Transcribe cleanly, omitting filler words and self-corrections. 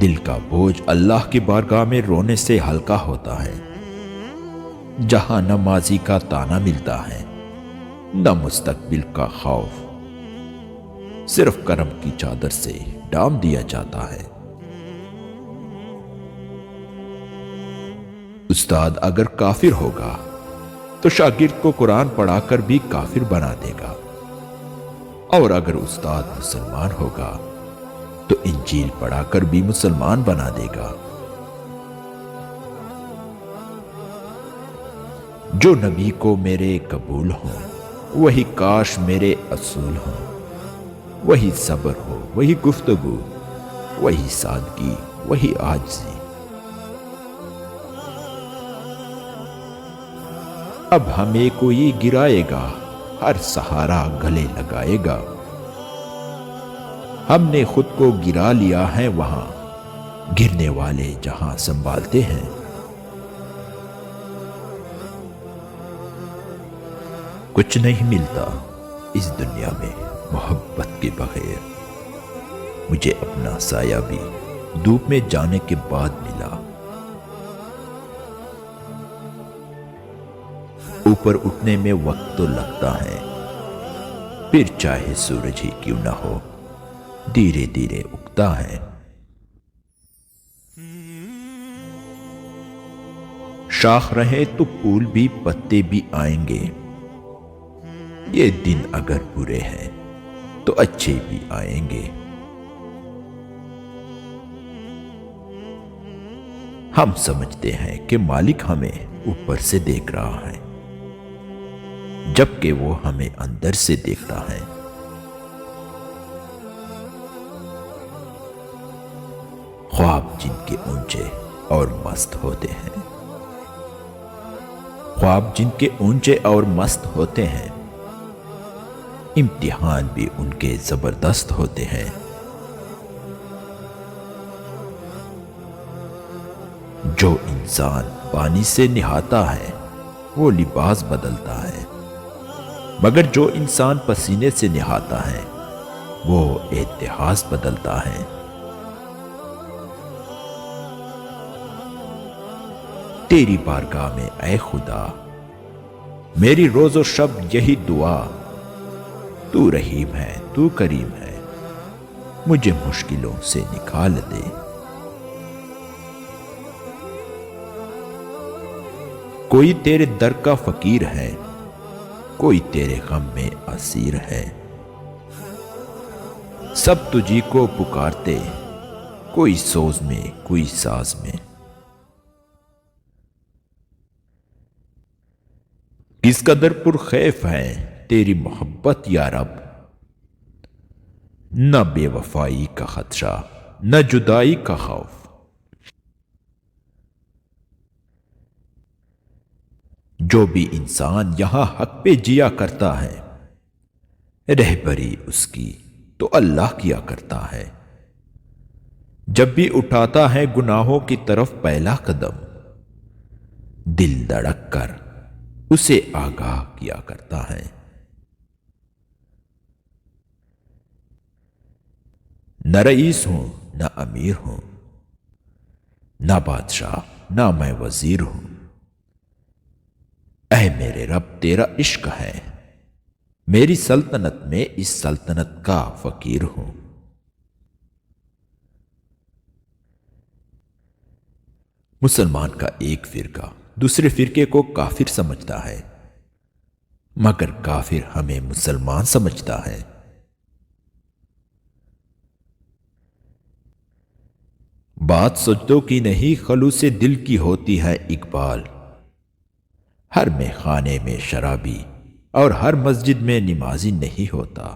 دل کا بوجھ اللہ کی بارگاہ میں رونے سے ہلکا ہوتا ہے، جہاں نہ ماضی کا تانا ملتا ہے نہ مستقبل کا خوف، صرف کرم کی چادر سے ڈھانپ دیا جاتا ہے۔ استاد اگر کافر ہوگا تو شاگرد کو قرآن پڑھا کر بھی کافر بنا دے گا، اور اگر استاد مسلمان ہوگا تو انجیل پڑھا کر بھی مسلمان بنا دے گا۔ جو نبی کو میرے قبول ہوں وہی کاش میرے اصول ہوں، وہی صبر ہو وہی گفتگو، وہی سادگی وہی عاجزی۔ اب ہمیں کوئی گرائے گا، ہر سہارا گلے لگائے گا۔ ہم نے خود کو گرا لیا ہے وہاں، گرنے والے جہاں سنبھالتے ہیں۔ کچھ نہیں ملتا اس دنیا میں محبت کے بغیر، مجھے اپنا سایہ بھی دھوپ میں جانے کے بعد ملا۔ اوپر اٹھنے میں وقت تو لگتا ہے، پھر چاہے سورج ہی کیوں نہ ہو دھیرے دھیرے اگتا ہے۔ شاخ رہے تو پھول بھی پتے بھی آئیں گے، یہ دن اگر برے ہیں تو اچھے بھی آئیں گے۔ ہم سمجھتے ہیں کہ مالک ہمیں اوپر سے دیکھ رہا ہے، جبکہ وہ ہمیں اندر سے دیکھتا ہے۔ خواب جن کے اونچے اور مست ہوتے ہیں، خواب جن کے اونچے اور مست ہوتے ہیں، امتحان بھی ان کے زبردست ہوتے ہیں۔ جو انسان پانی سے نہاتا ہے وہ لباس بدلتا ہے، مگر جو انسان پسینے سے نہاتا ہے وہ اتحاد بدلتا ہے۔ تیری بارگاہ میں اے خدا میری روز و شب یہی دعا، تو رحیم ہے تو کریم ہے، مجھے مشکلوں سے نکال دے۔ کوئی تیرے در کا فقیر ہے، کوئی تیرے غم میں اسیر ہے، سب تجھی کو پکارتے، کوئی سوز میں کوئی ساز میں۔ کس قدر پرخیف ہے تیری محبت یا رب، نہ بے وفائی کا خدشہ نہ جدائی کا خوف۔ جو بھی انسان یہاں حق پہ جیا کرتا ہے، رہبری اس کی تو اللہ کیا کرتا ہے۔ جب بھی اٹھاتا ہے گناہوں کی طرف پہلا قدم، دل دھڑک کر اسے آگاہ کیا کرتا ہے۔ نہ رئیس ہوں نہ امیر ہوں، نہ بادشاہ نہ میں وزیر ہوں، اے میرے رب تیرا عشق ہے، میری سلطنت میں اس سلطنت کا فقیر ہوں۔ مسلمان کا ایک فرقہ دوسرے فرقے کو کافر سمجھتا ہے، مگر کافر ہمیں مسلمان سمجھتا ہے۔ بات سجدوں کی نہیں خلوص دل کی ہوتی ہے اقبال، ہر میخانے میں شرابی اور ہر مسجد میں نمازی نہیں ہوتا۔